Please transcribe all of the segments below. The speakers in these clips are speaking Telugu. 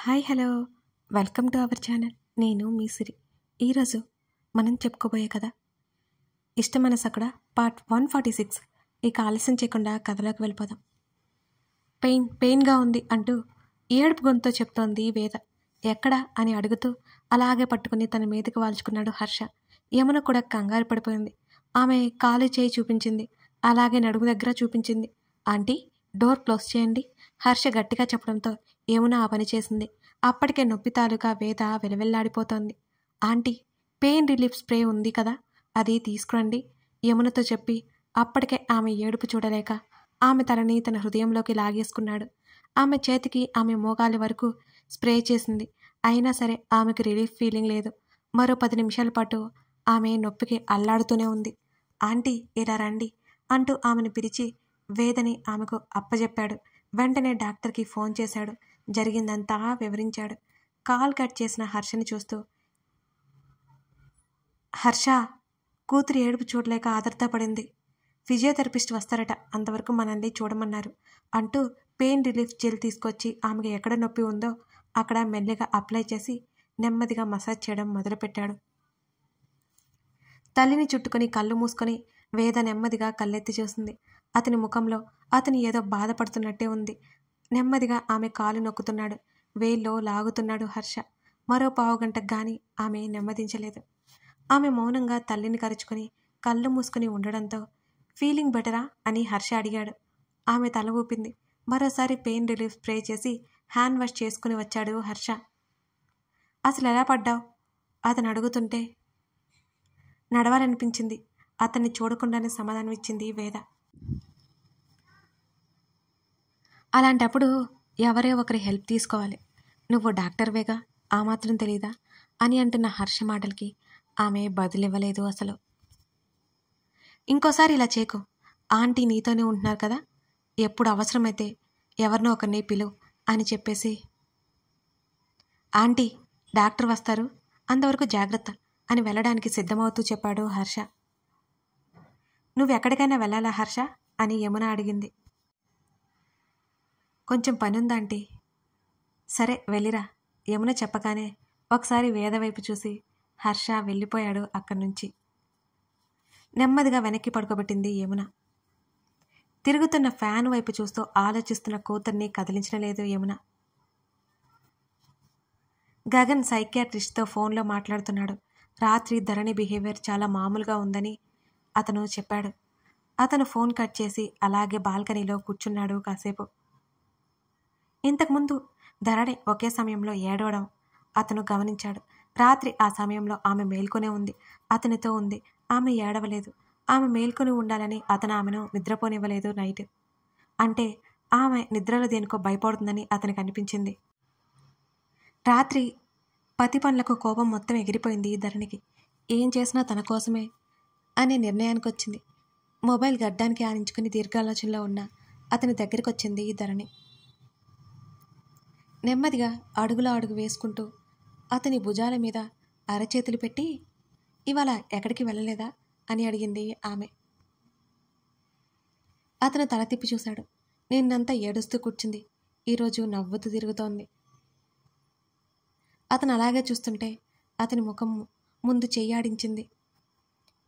Hi hello welcome to our channel. నేను మీ సిరి. ఈరోజు మనం చెప్పుకోబోయే కథ ఇష్టమైన సకడ పార్ట్ 146. ఇక ఆలస్యం చేయకుండా కథలోకి వెళ్ళిపోదాం. పెయిన్గా ఉంది అంటూ ఏడుపు గొంతుతో చెప్తోంది వేద. ఎక్కడా అని అడుగుతూ అలాగే పట్టుకుని తన మీదకి వాల్చుకున్నాడు హర్ష. యమున కూడా కంగారు పడిపోయింది. ఆమె కాలు చేయి చూపించింది, అలాగే నడుము దగ్గర చూపించింది. ఆంటీ, డోర్ క్లోజ్ చేయండి, హర్ష గట్టిగా చెప్పడంతో యమున ఆ పని చేసింది. అప్పటికే నొప్పి తాలూకా వేద వెలవెల్లాడిపోతోంది. ఆంటీ, పెయిన్ రిలీఫ్ స్ప్రే ఉంది కదా, అది తీసుకురండి, యమునతో చెప్పి అప్పటికే ఆమె ఏడుపు చూడలేక ఆమె తలని తన హృదయంలోకి లాగేసుకున్నాడు. ఆమె చేతికి ఆమె మోకాలి వరకు స్ప్రే చేసింది. అయినా సరే ఆమెకు రిలీఫ్ ఫీలింగ్ లేదు. మరో 10 నిమిషాల పాటు ఆమె నొప్పికి అల్లాడుతూనే ఉంది. ఆంటీ, ఇలా రండి అంటూ ఆమెను పిలిచి వేదని ఆమెకు అప్పజెప్పాడు. వెంటనే డాక్టర్కి ఫోన్ చేశాడు. జరిగిందంతా వివరించాడు. కాల్ కట్ చేసిన హర్షని చూస్తూ, హర్ష కూతురు ఏడుపు చూడలేక ఆదర్తపడింది. ఫిజియోథెరపిస్ట్ వస్తారట, అంతవరకు మనల్ని చూడమన్నారు అంటూ పెయిన్ రిలీఫ్ జెల్ తీసుకొచ్చి ఆమెకు ఎక్కడ నొప్పి ఉందో అక్కడ మెల్లిగా అప్లై చేసి నెమ్మదిగా మసాజ్ చేయడం మొదలుపెట్టాడు. తల్లిని చుట్టుకొని కళ్ళు మూసుకొని వేద నెమ్మదిగా కళ్ళెత్తి చూసింది. అతని ముఖంలో అతను ఏదో బాధపడుతున్నట్టే ఉంది. నెమ్మదిగా ఆమె కాలు నొక్కుతున్నాడు. వేల్లో లాగుతున్నాడు హర్ష. మరో పావుగంటకు గాని ఆమె నెమ్మదించలేదు. ఆమె మౌనంగా తల్లిని కరుచుకొని కళ్ళు మూసుకుని ఉండడంతో ఫీలింగ్ బెటరా అని హర్ష అడిగాడు. ఆమె తల ఊపింది. మరోసారి పెయిన్ రిలీఫ్ స్ప్రే చేసి హ్యాండ్ వాష్ చేసుకుని వచ్చాడు హర్ష. అసలు ఎలా పడ్డావు అతను అడుగుతుంటే నడవాలనిపించింది. అతన్ని చూడకుండానే సమాధానం ఇచ్చింది వేద. అలాంటప్పుడు ఎవరే ఒకరి హెల్ప్ తీసుకోవాలి. నువ్వు డాక్టర్వేగా, ఆ మాత్రం తెలీదా అని అంటున్న హర్ష మాటలకి ఆమె బదులివ్వలేదు అసలు. ఇంకోసారి ఇలా చేయకు, ఆంటీ నీతోనే ఉంటున్నారు కదా, ఎప్పుడు అవసరమైతే ఎవరినో ఒకరిని పిలువు అని చెప్పేసి, ఆంటీ డాక్టర్ వస్తారు, అంతవరకు జాగ్రత్త అని వెళ్ళడానికి సిద్ధమవుతూ చెప్పాడు హర్ష. నువ్వెక్కడికైనా వెళ్ళాలా హర్ష అని యమున అడిగింది. కొంచెం పనుందాంటీ. సరే వెళ్ళిరా, యమున చెప్పగానే ఒకసారి వేద వైపు చూసి హర్ష వెళ్ళిపోయాడు అక్కడి నుంచి. నెమ్మదిగా వెనక్కి పడుకోబెట్టింది యమున. తిరుగుతున్న ఫ్యాన్ వైపు చూస్తూ ఆలోచిస్తున్న కూతుర్ని కదిలించలేదు యమున. గగన్ సైకియాట్రిస్ట్తో ఫోన్లో మాట్లాడుతున్నాడు. రాత్రి ధరణి బిహేవియర్ చాలా మామూలుగా ఉందని అతను చెప్పాడు. అతను ఫోన్ కట్ చేసి అలాగే బాల్కనీలో కూర్చున్నాడు కాసేపు. ఇంతకుముందు ధరణి ఒకే సమయంలో ఏడవడం అతను గమనించాడు. రాత్రి ఆ సమయంలో ఆమె మేల్కొనే ఉంది, అతనితో ఉంది. ఆమె ఏడవలేదు. ఆమె మేల్కొని ఉండాలని అతను ఆమెను నిద్రపోనివ్వలేదు నైట్. అంటే ఆమె నిద్రలో దేనికో భయపడుతుందని అతనికి అనిపించింది. రాత్రి పతి పనులకు కోపం మొత్తం ఎగిరిపోయింది ధరణికి. ఏం చేసినా తన కోసమే అనే నిర్ణయానికి వచ్చింది. మొబైల్ గడ్డానికి ఆనించుకుని దీర్ఘాలోచనలో ఉన్న అతని దగ్గరికి వచ్చింది ధరణి. నెమ్మదిగా అడుగులో అడుగు వేసుకుంటూ అతని భుజాల మీద అరచేతులు పెట్టి, ఇవాళ ఎక్కడికి వెళ్ళలేదా అని అడిగింది ఆమె. అతను తల తిప్పి చూశాడు. నిన్నంతా ఏడుస్తూ కూర్చుంది, ఈరోజు నవ్వుతూ తిరుగుతోంది. అతను అలాగే చూస్తుంటే అతని ముఖం ముందు చెయ్యాడించింది.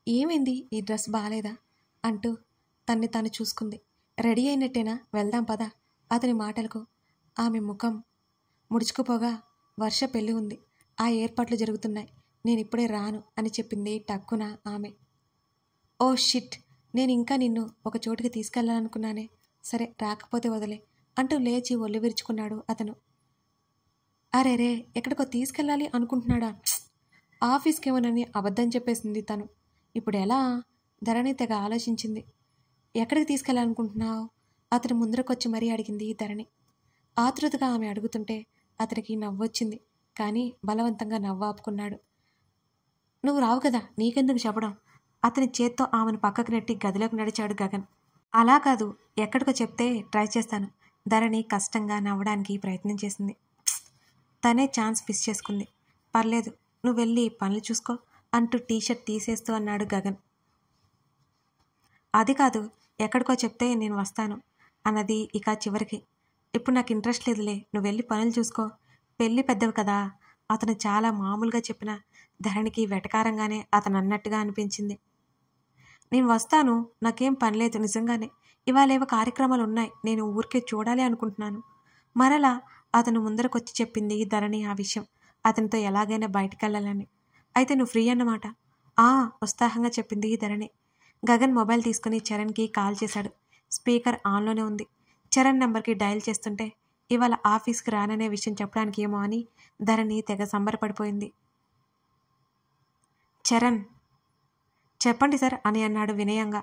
ఏమైంది, ఈ డ్రెస్ బాగాలేదా అంటూ తన్ని తాను చూసుకుంది. రెడీ అయినట్టేనా, వెళ్దాం పదా. అతని మాటలకు ఆమె ముఖం ముడుచుకుపోగా, వర్ష పెళ్ళి ఉంది, ఆ ఏర్పాట్లు జరుగుతున్నాయి, నేనిప్పుడే రాను అని చెప్పింది టక్కున ఆమె. ఓ షిట్, నేను ఇంకా నిన్ను ఒక చోటుకి తీసుకెళ్లాలనుకున్నానే, సరే రాకపోతే వదిలే అంటూ లేచి ఒళ్ళు విరుచుకున్నాడు అతను. అరే రే, ఎక్కడికో తీసుకెళ్ళాలి అనుకుంటున్నాడా, ఆఫీస్కేమోనని అబద్ధం చెప్పేసింది తను. ఇప్పుడు ఎలా? ధరణి తెగ ఆలోచించింది. ఎక్కడికి తీసుకెళ్ళాలనుకుంటున్నావు అతని ముందరకొచ్చి మరీ అడిగింది ధరణి. ఆతృతగా ఆమె అడుగుతుంటే అతనికి నవ్వొచ్చింది, కానీ బలవంతంగా నవ్వు ఆపుకున్నాడు. నువ్వు రావు కదా, నీకెందుకు చెప్పడం. అతని చేత్తో ఆమెను పక్కకు నెట్టి గదిలోకి నడిచాడు గగన్. అలా కాదు, ఎక్కడికో చెప్తే ట్రై చేస్తాను. ధరణి కష్టంగా నవ్వడానికి ప్రయత్నం చేసింది. తనే ఛాన్స్ మిస్ చేసుకుంది. పర్లేదు, నువ్వు వెళ్ళి పనులు చూసుకో అంటూ టీషర్ట్ తీసేస్తూ అన్నాడు గగన్. అది కాదు, ఎక్కడికో చెప్తే నేను వస్తాను అన్నది ఇక చివరికి. ఇప్పుడు నాకు ఇంట్రెస్ట్ లేదులే, నువ్వు వెళ్ళి పనులు చూసుకో, పెళ్ళి పెద్దవి కదా. అతను చాలా మామూలుగా చెప్పిన ధరణికి వెటకారంగానే అతను అన్నట్టుగా అనిపించింది. నేను వస్తాను, నాకేం పనిలేదు నిజంగానే. ఇవాళేవో కార్యక్రమాలు ఉన్నాయి, నేను ఊరికే చూడాలి అనుకుంటున్నాను. మరలా అతను ముందరకొచ్చి చెప్పింది ధరణి ఆ విషయం. అతనితో ఎలాగైనా బయటకెళ్ళాలని. అయితే నువ్వు ఫ్రీ అన్నమాట. ఉత్సాహంగా చెప్పింది ధరణి. గగన్ మొబైల్ తీసుకుని చరణ్కి కాల్ చేశాడు. స్పీకర్ ఆన్లోనే ఉంది. చరణ్ నెంబర్కి డయల్ చేస్తుంటే ఇవాళ ఆఫీస్కి రాననే విషయం చెప్పడానికి ఏమో అని ధరణి తెగ సంబరపడిపోయింది. చరణ్, చెప్పండి సార్ అని అన్నాడు వినయంగా.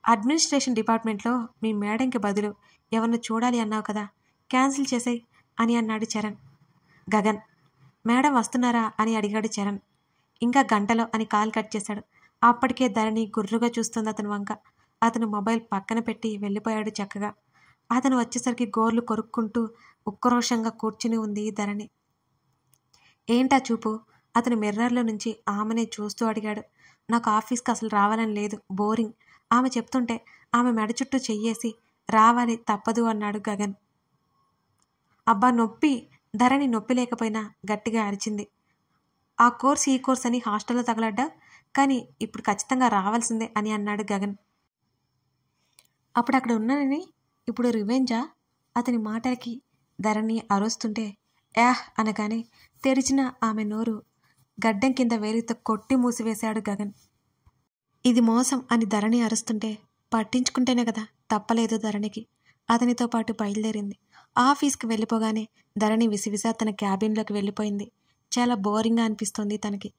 అడ్మినిస్ట్రేషన్ డిపార్ట్మెంట్లో మీ మేడంకి బదులు ఎవరిని చూడాలి అన్నావు కదా, క్యాన్సిల్ చేసేయ్ అని అన్నాడు చరణ్. గగన్, మేడం వస్తున్నారా అని అడిగాడు చరణ్. ఇంకా గంటలో అని కాల్ కట్ చేశాడు. అప్పటికే ధరణి గుర్రుగా చూస్తుంది అతని వంక. అతను మొబైల్ పక్కన పెట్టి వెళ్ళిపోయాడు చక్కగా. అతను వచ్చేసరికి గోర్లు కొరుక్కుంటూ ఉక్రోషంగా కూర్చుని ఉంది ధరణి. ఏంటా చూపు? అతను మిర్రర్లో నుంచి ఆమెనే చూస్తూ అడిగాడు. నాకు ఆఫీస్కి అసలు రావాలని లేదు, బోరింగ్. ఆమె చెప్తుంటే ఆమె మెడ చుట్టూ చెయ్యేసి రావాలి తప్పదు అన్నాడు గగన్. అబ్బా నొప్పి! ధరణి నొప్పి లేకపోయినా గట్టిగా అరిచింది. ఆ కోర్స్ ఈ కోర్స్ అని హాస్టల్లో తగలడ్డా, కానీ ఇప్పుడు ఖచ్చితంగా రావాల్సిందే అని అన్నాడు గగన్. అప్పుడు అక్కడ ఉన్నానని ఇప్పుడు రివెంజా? అతని మాటలకి ధరణి అరుస్తుంటే యాహ్ అనగానే తెరిచిన ఆమె నోరు గడ్డం కింద వేలితో కొట్టి మూసివేశాడు గగన్. ఇది మోసం అని ధరణి అరుస్తుంటే పట్టించుకుంటేనే కదా, తప్పలేదు ధరణికి. అతనితో పాటు బయలుదేరింది. ఆఫీస్కి వెళ్ళిపోగానే ధరణి విసివిసా తన క్యాబిన్లోకి వెళ్ళిపోయింది. చాలా బోరింగ్గా అనిపిస్తోంది తనకి.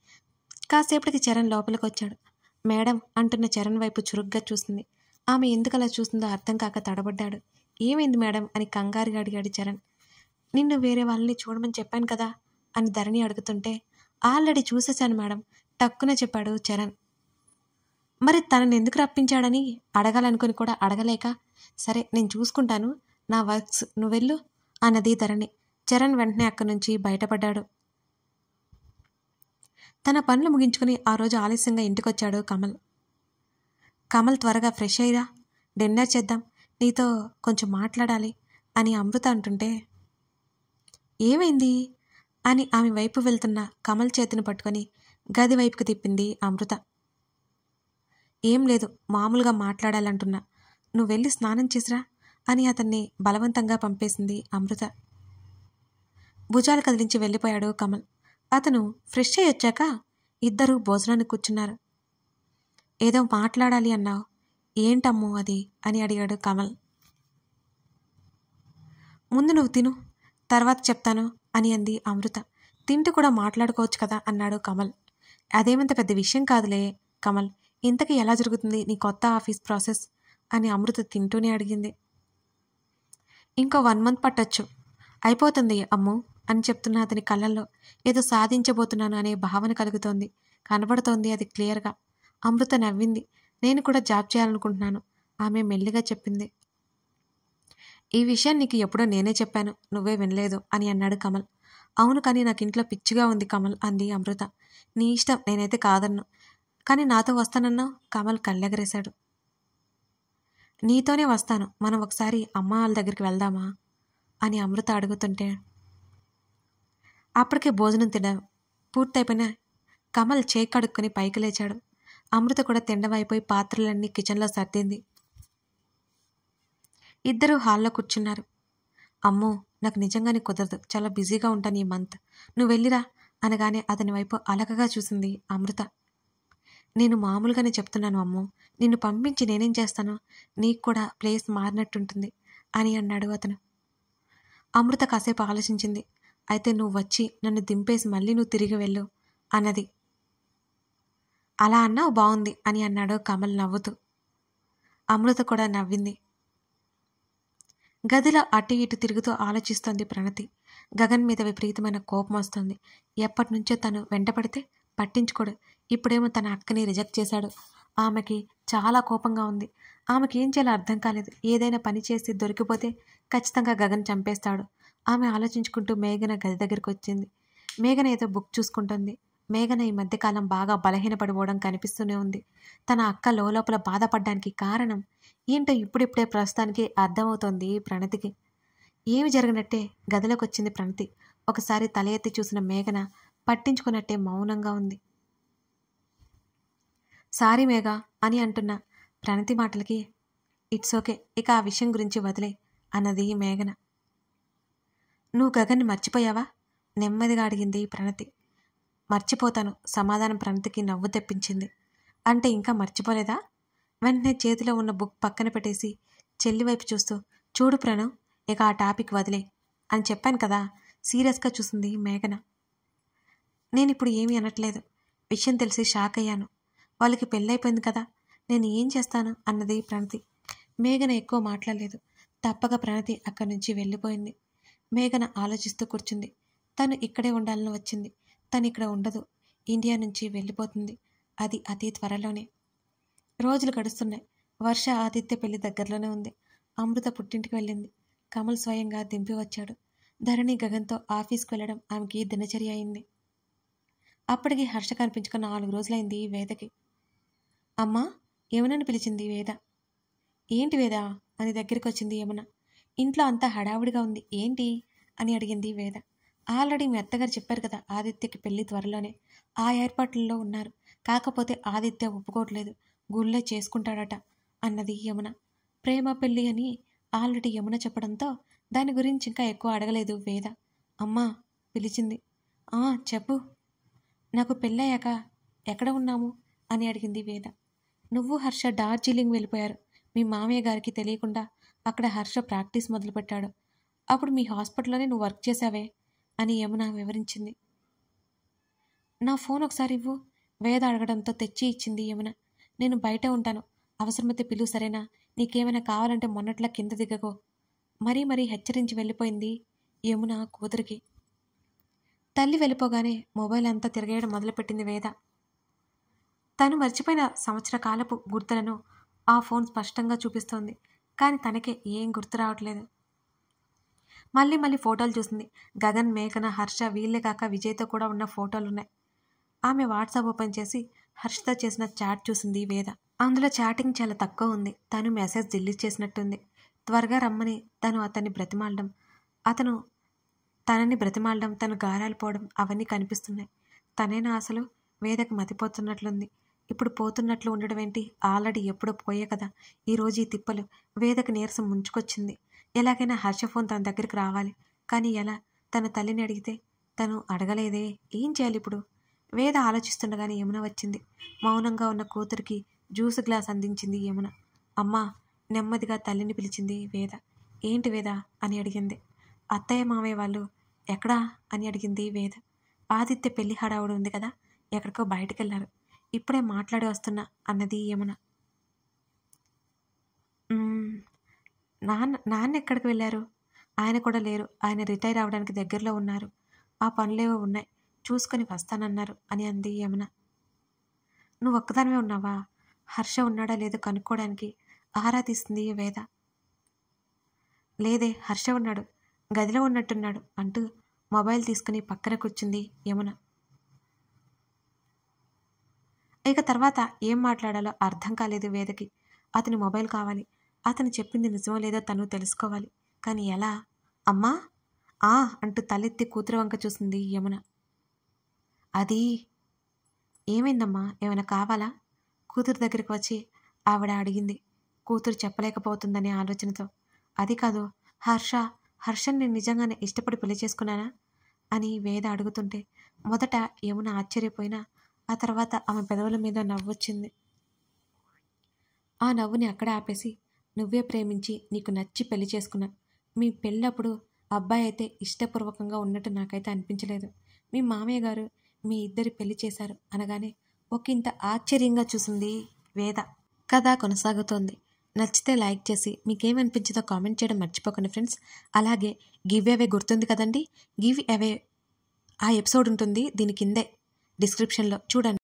కాసేపటికి చరణ్ లోపలికి వచ్చాడు. మేడం అంటున్న చరణ్ వైపు చురుగ్గా చూసింది. ఆమె ఎందుకలా చూసిందో అర్థం కాక తడబడ్డాడు. ఏమైంది మేడం అని కంగారుగా అడిగాడు చరణ్. నిన్ను వేరే వాళ్ళని చూడమని చెప్పాను కదా అని ధరణి అడుగుతుంటే ఆల్రెడీ చూసేశాను మేడం టక్కున చెప్పాడు చరణ్. మరి తనని ఎందుకు రప్పించాడని అడగాలనుకుని కూడా అడగలేక, సరే నేను చూసుకుంటాను, నా వర్క్స్ నువ్వెళ్ళు అన్నది ధరణి. చరణ్ వెంటనే అక్కడి నుంచి బయటపడ్డాడు. తన పనులు ముగించుకుని ఆ రోజు ఆలస్యంగా ఇంటికొచ్చాడు కమల్. కమల్ త్వరగా ఫ్రెష్ అయ్యిరా, డిన్నర్ చేద్దాం, నీతో కొంచెం మాట్లాడాలి అని అమృత అంటుంటే ఏమైంది అని ఆమె వైపు వెళ్తున్న కమల్ చేతిని పట్టుకొని గది వైపుకు తిప్పింది అమృత. ఏం లేదు, మామూలుగా మాట్లాడాలంటున్నా, నువ్వు వెళ్ళి స్నానం చేసిరా అని అతన్ని బలవంతంగా పంపేసింది అమృత. భుజాలు కదిలించి వెళ్ళిపోయాడు కమల్. అతను ఫ్రెష్ అయ్యి వచ్చాక ఇద్దరూ భోజనానికి కూర్చున్నారు. ఏదో మాట్లాడాలి అన్నావు, ఏంటమ్మో అది అని అడిగాడు కమల్. ముందు నువ్వు తిను, తర్వాత చెప్తాను అని అంది అమృత. తింటూ కూడా మాట్లాడుకోవచ్చు కదా అన్నాడు కమల్. అదేమంత పెద్ద విషయం కాదులే కమల్, ఇంతకీ ఎలా జరుగుతుంది నీ కొత్త ఆఫీస్ ప్రాసెస్ అని అమృత తింటూనే అడిగింది. ఇంకో 1 month పట్టొచ్చు, అయిపోతుంది అమ్ము అని చెప్తున్న అతని కళ్ళల్లో ఏదో సాధించబోతున్నాను అనే భావన కలుగుతోంది, కనబడుతోంది అది క్లియర్గా. అమృత నవ్వింది. నేను కూడా జాబ్ చేయాలనుకుంటున్నాను ఆమె మెల్లిగా చెప్పింది. ఈ విషయం నీకు ఎప్పుడో నేనే చెప్పాను, నువ్వే వినలేదు అని అన్నాడు కమల్. అవును, కానీ నాకు ఇంట్లో పిచ్చిగా ఉంది కమల్ అంది అమృత. నీ ఇష్టం, నేనైతే కాదన్ను, కానీ నాతో వస్తానన్నావు కమల్ కళ్ళెగరేశాడు. నీతోనే వస్తాను, మనం ఒకసారి అమ్మ వాళ్ళ దగ్గరికి వెళ్దామా అని అమృత అడుగుతుంటే అప్పటికే భోజనం తినడం పూర్తయిపోయిన కమల్ చేయి కడుక్కొని పైకి లేచాడు. అమృత కూడా తిండమైపోయి పాత్రలన్నీ కిచెన్లో సర్దింది. ఇద్దరూ హాల్లో కూర్చున్నారు. అమ్మో, నాకు నిజంగానే కుదరదు, చాలా బిజీగా ఉంటాను ఈ మంత్, నువ్వు వెళ్ళిరా అనగానే అతని వైపు అలకగా చూసింది అమృత. నేను మామూలుగానే చెప్తున్నాను అమ్మో, నిన్ను పంపించి నేనేం చేస్తాను, నీకు కూడా ప్లేస్ మారినట్టుంటుంది అని అన్నాడు అతను. అమృత కాసేపు ఆలోచించింది. అయితే నువ్వు వచ్చి నన్ను దింపేసి మళ్ళీ నువ్వు తిరిగి వెళ్ళు అన్నది. అలా అన్నావు, బాగుంది అని అన్నాడు కమల్ నవ్వుతూ. అమృత కూడా నవ్వింది. గదిలో అటు ఇటు తిరుగుతూ ఆలోచిస్తోంది ప్రణతి. గగన్ మీద విపరీతమైన కోపం వస్తుంది. ఎప్పటినుంచో తను వెంటపడితే పట్టించుకోడు, ఇప్పుడేమో తన అక్కని రిజెక్ట్ చేశాడు. ఆమెకి చాలా కోపంగా ఉంది. ఆమెకి ఏం చేయాలో అర్థం కాలేదు. ఏదైనా పని చేసి దొరికిపోతే ఖచ్చితంగా గగన్ చంపేస్తాడు. ఆమె ఆలోచించుకుంటూ మేఘన గది దగ్గరికి వచ్చింది. మేఘన ఏదో బుక్ చూసుకుంటుంది. మేఘన ఈ మధ్యకాలం బాగా బలహీనపడిపోవడం కనిపిస్తూనే ఉంది. తన అక్క లోపల బాధపడడానికి కారణం ఏంటో ఇప్పుడిప్పుడే ప్రస్తుతానికి అర్థమవుతోంది ప్రణతికి. ఏమి జరిగినట్టే గదిలోకి వచ్చింది ప్రణతి. ఒకసారి తల ఎత్తి చూసిన మేఘన పట్టించుకున్నట్టే మౌనంగా ఉంది. సారీ మేఘ అని అంటున్న ప్రణతి మాటలకి ఇట్స్ ఓకే, ఇక ఆ విషయం గురించి వదిలే అన్నది మేఘన. నువ్వు గగన్ని మర్చిపోయావా? నెమ్మదిగా అడిగింది ప్రణతి. మర్చిపోతాను సమాధానం ప్రణతికి నవ్వు తెప్పించింది. అంటే ఇంకా మర్చిపోలేదా? వెంటనే చేతిలో ఉన్న బుక్ పక్కన పెట్టేసి చెల్లి వైపు చూస్తూ చూడు ప్రణవ్, ఇక ఆ టాపిక్ వదిలే అని చెప్పాను కదా. సీరియస్గా చూసింది మేఘన. నేనిప్పుడు ఏమీ అనట్లేదు. విషయం తెలిసి షాక్ అయ్యాను. వాళ్ళకి పెళ్ళైపోయింది కదా, నేను ఏం చేస్తాను అన్నది ప్రణతి. మేఘన ఎక్కువ మాట్లాడలేదు. తప్పక ప్రణతి అక్కడి నుంచి వెళ్ళిపోయింది. మేఘన ఆలోచిస్తూ కూర్చుంది. తను ఇక్కడే ఉండాలని వచ్చింది. తను ఇక్కడ ఉండదు, ఇండియా నుంచి వెళ్ళిపోతుంది. అది అతి త్వరలోనే. రోజులు గడుస్తున్నాయి. వర్ష ఆదిత్య పెళ్లి దగ్గరలోనే ఉంది. అమృత పుట్టింటికి వెళ్ళింది. కమల్ స్వయంగా దింపి వచ్చాడు. ధరణి గగన్తో ఆఫీస్కి వెళ్ళడం ఆమెకి దినచర్య అయింది. అప్పటికి హర్ష కనిపించుక 4 రోజులైంది వేదకి. అమ్మా, యమునని పిలిచింది వేద. ఏంటి వేద అని దగ్గరికి వచ్చింది యమున. ఇంట్లో అంతా హడావుడిగా ఉంది, ఏంటి అని అడిగింది వేద. ఆల్రెడీ మీ అత్తగారు చెప్పారు కదా, ఆదిత్యకి పెళ్లి త్వరలోనే. ఆ ఏర్పాట్లలో ఉన్నారు. కాకపోతే ఆదిత్య ఒప్పుకోవట్లేదు, గుళ్ళే చేసుకుంటాడట అన్నది యమున. ప్రేమ పెళ్ళి అని ఆల్రెడీ యమున చెప్పడంతో దాని గురించి ఇంకా ఎక్కువ అడగలేదు వేద. అమ్మా పిలిచింది. చెప్పు. నాకు పెళ్ళయ్యాక ఎక్కడ ఉన్నాము అని అడిగింది వేద. నువ్వు హర్ష డార్జిలింగ్ వెళ్ళిపోయారు. మీ మామయ్య గారికి తెలియకుండా అక్కడ హర్ష ప్రాక్టీస్ మొదలుపెట్టాడు. అప్పుడు మీ హాస్పిటల్లోనే నువ్వు వర్క్ చేశావే అని యమున వివరించింది. నా ఫోన్ ఒకసారి ఇవ్వు, వేద అడగడంతో తెచ్చి ఇచ్చింది యమున. నేను బయట ఉంటాను, అవసరమైతే పిలువు సరేనా? నీకేమైనా కావాలంటే మొన్నట్లా కింద దిగకో మరీ హెచ్చరించి వెళ్ళిపోయింది యమున కూతురికి. తల్లి వెళ్ళిపోగానే మొబైల్ అంతా తిరగేయడం మొదలుపెట్టింది వేద. తను మర్చిపోయిన సంవత్సర కాలపు గుర్తులను ఆ ఫోన్ స్పష్టంగా చూపిస్తోంది. కానీ తనకే ఏం గుర్తు రావట్లేదు. మళ్ళీ ఫోటోలు చూసింది. గగన్, మేఘన, హర్ష వీళ్ళే కాక విజయ్తో కూడా ఉన్న ఫోటోలున్నాయి. ఆమె వాట్సాప్ ఓపెన్ చేసి హర్షతో చేసిన చాట్ చూసింది వేద. అందులో చాటింగ్ చాలా తక్కువ ఉంది. తను మెసేజ్ డిలీట్ చేసినట్టుంది. త్వరగా రమ్మని తను అతన్ని బ్రతిమాలడం, అతను తనని బ్రతిమాలడం, తను గారాలిపోవడం అవన్నీ కనిపిస్తున్నాయి. తనేనా అసలు? వేదకు మతిపోతున్నట్లుంది. ఇప్పుడు పోతున్నట్లు ఉండడం ఏంటి? ఆల్రెడీ ఎప్పుడో పోయే కదా. ఈరోజు ఈ తిప్పలు. వేదకు నీరసం ముంచుకొచ్చింది. ఎలాగైనా హర్ష ఫోన్ తన దగ్గరికి రావాలి. కానీ ఎలా? తన తల్లిని అడిగితే తను అడగలేదే, ఏం చేయాలి ఇప్పుడు? వేద ఆలోచిస్తుండగానే యమున వచ్చింది. మౌనంగా ఉన్న కూతురికి జ్యూస్ గ్లాస్ అందించింది యమున. అమ్మా, నెమ్మదిగా తల్లిని పిలిచింది వేద. ఏంటి వేద అని అడిగింది. అత్తయ్య మామయ్య వాళ్ళు ఎక్కడా అని అడిగింది వేద. ఆదిత్య పెళ్లి హడావుడు ఉంది కదా, ఎక్కడికో బయటకెళ్లారు, ఇప్పుడే మాట్లాడి వస్తున్నా అన్నది యమున. నాన్న ఎక్కడికి వెళ్ళారు? ఆయన కూడా లేరు. ఆయన రిటైర్ అవడానికి దగ్గరలో ఉన్నారు. ఆ పనులేవో ఉన్నాయి, చూసుకొని వస్తానన్నారు అని అంది యమున. నువ్వు ఒక్కదానివే ఉన్నావా? హర్ష ఉన్నాడా లేదో కనుక్కోవడానికి ఆరా తీస్తుంది వేద. లేదే, హర్ష ఉన్నాడు, గదిలో ఉన్నట్టున్నాడు అంటూ మొబైల్ తీసుకుని పక్కన కూర్చుంది యమున. ఇక తర్వాత ఏం మాట్లాడాలో అర్థం కాలేదు వేదకి. అతని మొబైల్ కావాలి. అతను చెప్పింది నిజమో లేదో తను తెలుసుకోవాలి. కానీ ఎలా? అమ్మా అంటూ తలెత్తి కూతురు వంక చూసింది యమున. అది ఏమైందమ్మా, ఏమైనా కావాలా? కూతురు దగ్గరికి వచ్చి ఆవిడ అడిగింది, కూతురు చెప్పలేకపోతుందనే ఆలోచనతో. అది కాదు, హర్షని నేను నిజంగానే ఇష్టపడి పెళ్లి చేసుకున్నానా అని వేద అడుగుతుంటే మొదట యమున ఆశ్చర్యపోయినా ఆ తర్వాత ఆమె పెదవుల మీద నవ్వొచ్చింది. ఆ నవ్వుని అక్కడే ఆపేసి, నువ్వే ప్రేమించి నీకు నచ్చి పెళ్లి చేసుకున్నా. మీ పెళ్ళప్పుడు అబ్బాయి అయితే ఇష్టపూర్వకంగా ఉన్నట్టు నాకైతే అనిపించలేదు. మీ మామయ్య గారు మీ ఇద్దరి పెళ్లి చేశారు అనగానే ఒకంత ఆశ్చర్యంగా చూసింది వేద. కథ కొనసాగుతోంది. నచ్చితే లైక్ చేసి మీకేమనిపించిందో కామెంట్ చేయడం మర్చిపోకండి ఫ్రెండ్స్. అలాగే గివ్ అవే గుర్తుంది కదండి, గివ్ అవే ఆ ఎపిసోడ్ ఉంటుంది దీని కిందే డిస్క్రిప్షన్లో చూడండి.